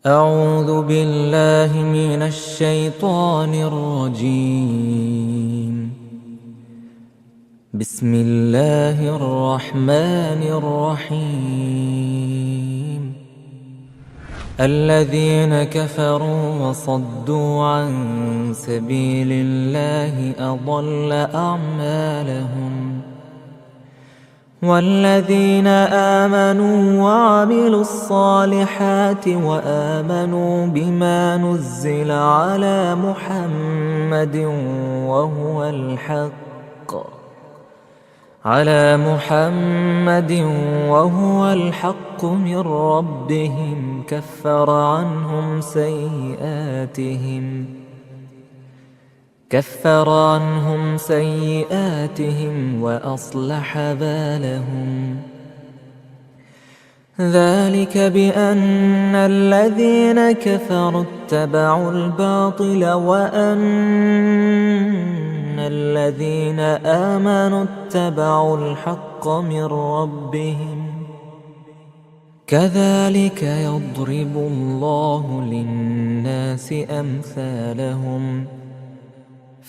أعوذ بالله من الشيطان الرجيم. بسم الله الرحمن الرحيم. الذين كفروا وصدوا عن سبيل الله أضل أعمالهم، والذين آمنوا وعملوا الصالحات وآمنوا بما نزل على محمد وهو الحق من ربهم كفر عنهم سيئاتهم وأصلح بالهم. ذلك بأن الذين كفروا اتبعوا الباطل وأن الذين آمنوا اتبعوا الحق من ربهم. كذلك يضرب الله للناس أمثالهم.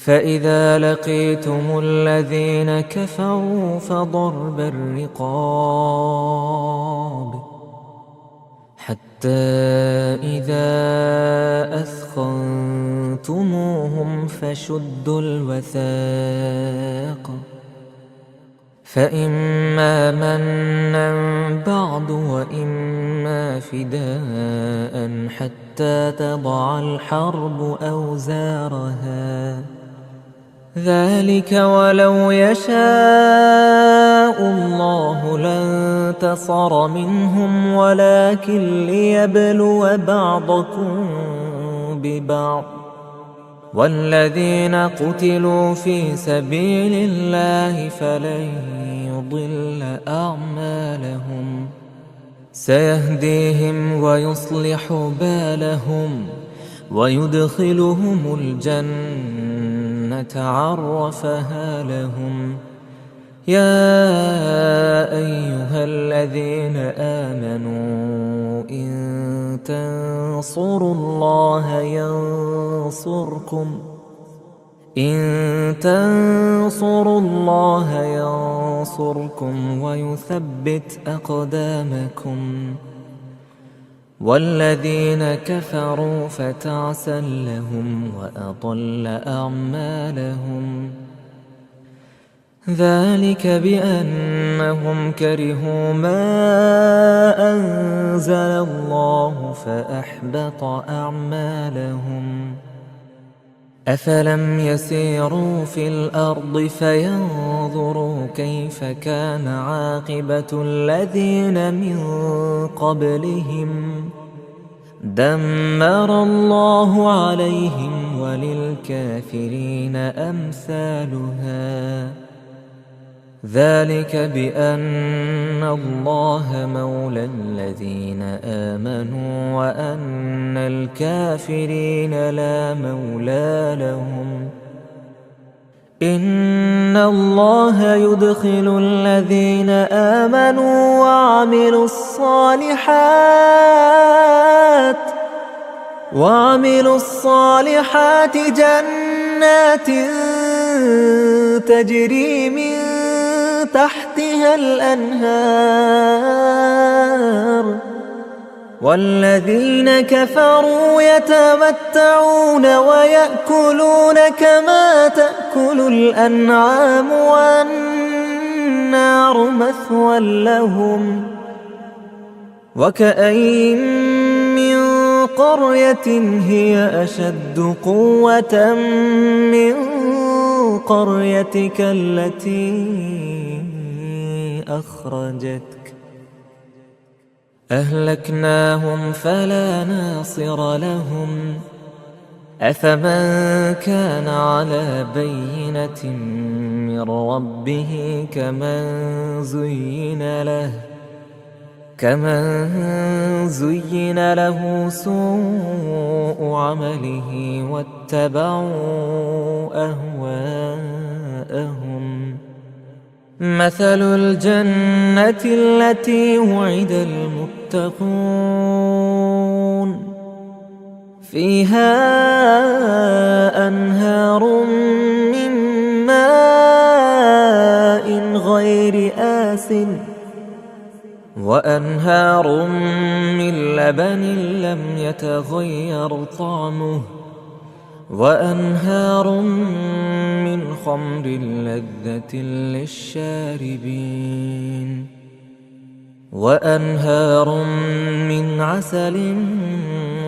فإذا لقيتم الذين كفروا فضرب الرقاب حتى إذا أثخنتموهم فشدوا الوثاق، فإما منا بعد وإما فداء حتى تضع الحرب أوزارها. ذلك ولو يشاء الله لانتصر منهم ولكن ليبلو بعضكم ببعض. والذين قتلوا في سبيل الله فلن يضل أعمالهم، سيهديهم ويصلح بالهم ويدخلهم الجنة عرفها لهم. يا أيها الذين آمنوا إن تنصروا الله ينصركم ويثبت أقدامكم. والذين كفروا فتعسا لهم وأضل أعمالهم. ذلك بأنهم كرهوا ما أنزل الله فأحبط أعمالهم. أفلم يسيروا في الأرض فينظروا كيف كان عاقبة الذين من قبلهم. دمر الله عليهم وللكافرين أمثالها. ذلك بأن الله مولى الذين آمنوا وأن الكافرين لا مولى لهم. إن الله يدخل الذين آمنوا وعملوا الصالحات جنات تجري من تحتها الأنهار. والذين كفروا يتمتعون ويأكلون كما تأكل الأنعام والنار مثوى لهم. وكأين من قرية هي أشد قوة من قريتك التي أخرجتك أهلكناهم فلا ناصر لهم. أفمن كان على بينة من ربه كمن زين له سوء عمله واتبعوا أهواءهم. مثل الجنة التي وعد المتقون فيها أنهار من ماء غير آسن وأنهار من لبن لم يتغير طعمه وأنهار من خمر لذة للشاربين وأنهار من عسل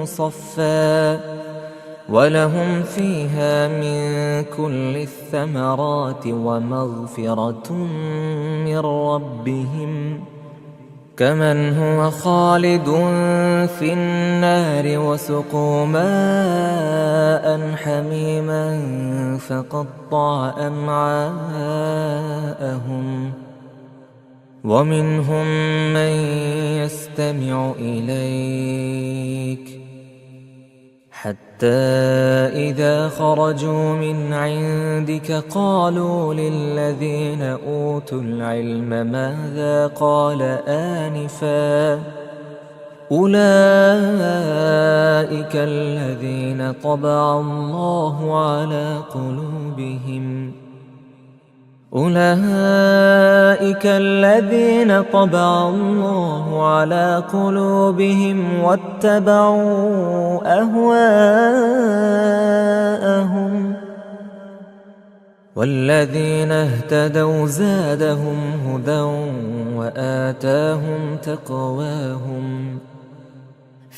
مصفى ولهم فيها من كل الثمرات ومغفرة من ربهم كمن هو خالد في النار وسقوا ماء حميما فقطع أمعاءهم ومنهم من يستمع إليك حتى إذا خرجوا من عندك قالوا للذين أوتوا العلم ماذا قال آنفا أولئك الذين طبع الله على قلوبهم أولئك الذين طبع الله على قلوبهم واتبعوا أهواءهم والذين اهتدوا زادهم هدى وآتاهم تقواهم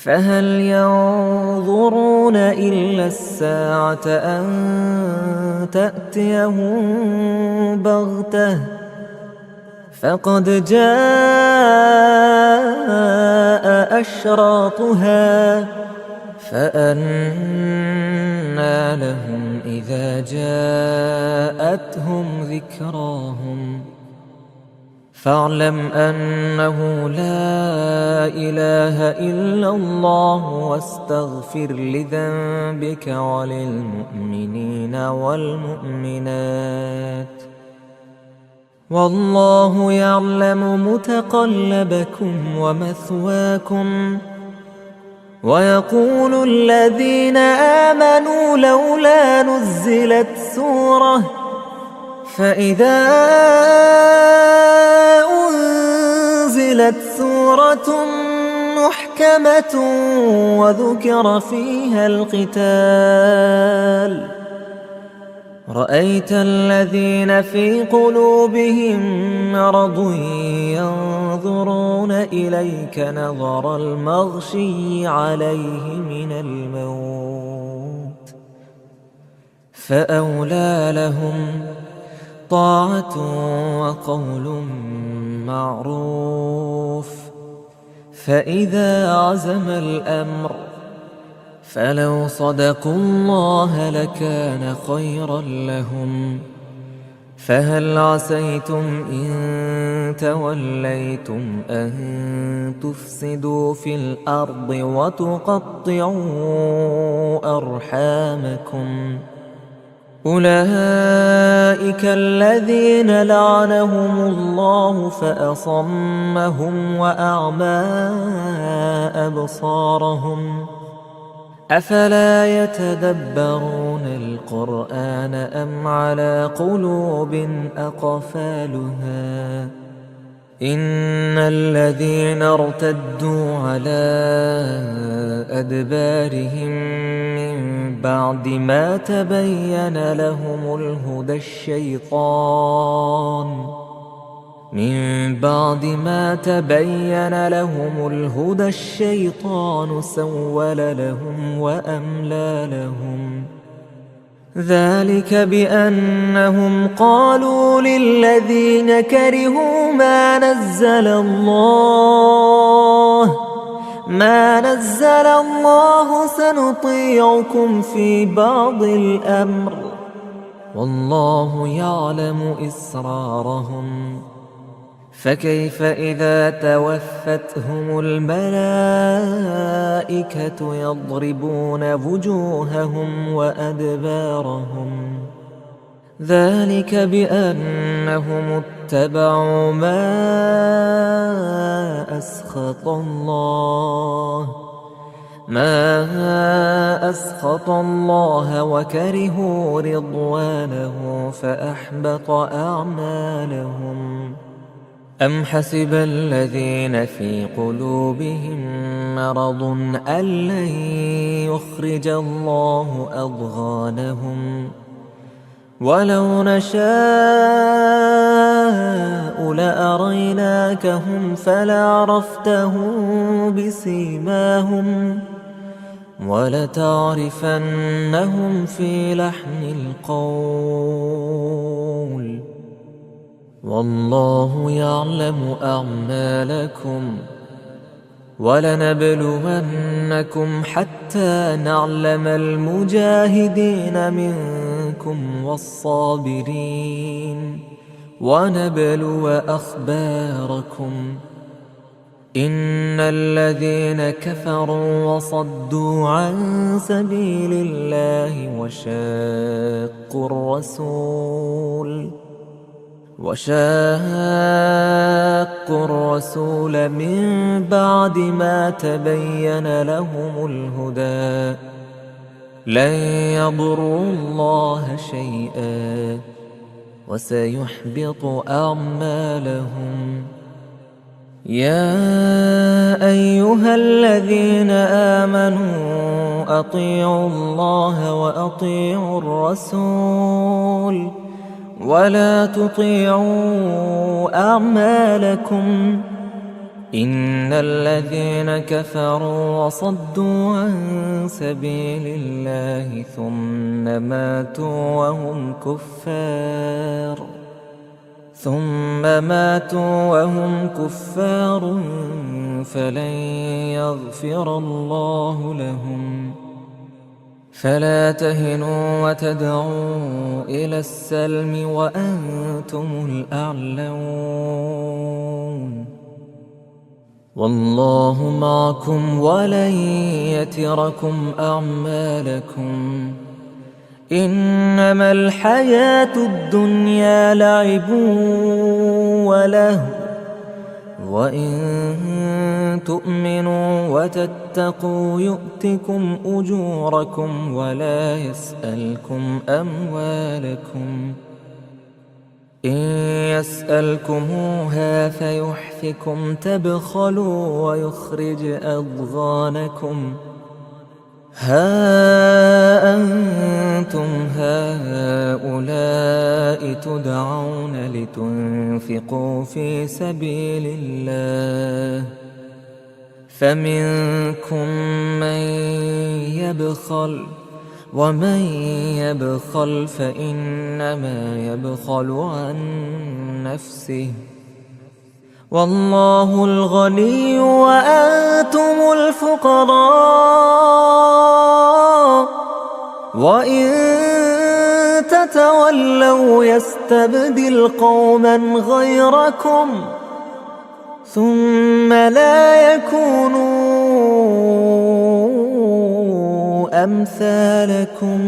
فهل ينظرون إلا الساعة أن تأتيهم بغتة فقد جاء أشراطها فأنى لهم إذا جاءتهم ذكراهم فاعلم أنه لا إله إلا الله واستغفر لذنبك وللمؤمنين والمؤمنات والله يعلم متقلبكم ومثواكم ويقول الذين آمنوا لولا نزلت سورة فإذا أنزلت سورة محكمة وذكر فيها القتال رأيت الذين في قلوبهم مرض ينظرون إليك نظر المغشي عليه من الموت فأولى لهم طاعة وقول معروف فإذا عزم الأمر فلو صدقوا الله لكان خيرا لهم فهل عسيتم إن توليتم أن تفسدوا في الأرض وتقطعوا أرحامكم أولئك الذين لعنهم الله فأصمهم وأعمى أبصارهم أفلا يتدبرون القرآن أم على قلوب أقفالها إن الذين ارتدوا على أدبارهم من بعد ما تبين لهم الهدى الشيطان سول لهم وأملى لهم ذلك بأنهم قالوا للذين كرهوا ما نزل الله سنطيعكم في بعض الأمر والله يعلم إسرارهم فكيف إذا توفتهم الملائكة يضربون وجوههم وأدبارهم ذلك بأنهم اتبعوا ما أسخط الله ما أسخط الله وكرهوا رضوانه فأحبط أعمالهم. أم حسب الذين في قلوبهم مرض أن لن يخرج الله أضغانهم ولو نشاء لأريناكهم فلعرفتهم بسيماهم ولتعرفنهم في لحن القول والله يعلم أعمالكم ولنبلونكم حتى نعلم المجاهدين منكم والصابرين ونبلو أخباركم. إن الذين كفروا وصدوا عن سبيل الله وشاقوا الرسول من بعد ما تبين لهم الهدى لن يضروا الله شيئا وسيحبط أعمالهم. يا أيها الذين آمنوا أطيعوا الله وأطيعوا الرسول ولا تطيعوا أعمالكم إن الذين كفروا وصدوا عن سبيل الله ثم ماتوا وهم كفار فلن يغفر الله لهم. فلا تهنوا وتدعوا إلى السلم وأنتم الأعلون والله معكم ولن يتركم أعمالكم. إنما الحياة الدنيا لعب ولهو وإن تؤمنوا وتتقوا يؤتكم أجوركم ولا يسألكم أموالكم. إن يسألكموها فيحفكم تبخلوا ويخرج أضغانكم. ها أنتم هؤلاء تدعون لتنفقوا في سبيل الله فمنكم من يبخل ومن يبخل فإنما يبخل عن نفسه والله الغني وأنتم الفقراء وإن تتولوا يستبدل قوما غيركم ثم لا يكونوا أمثالكم.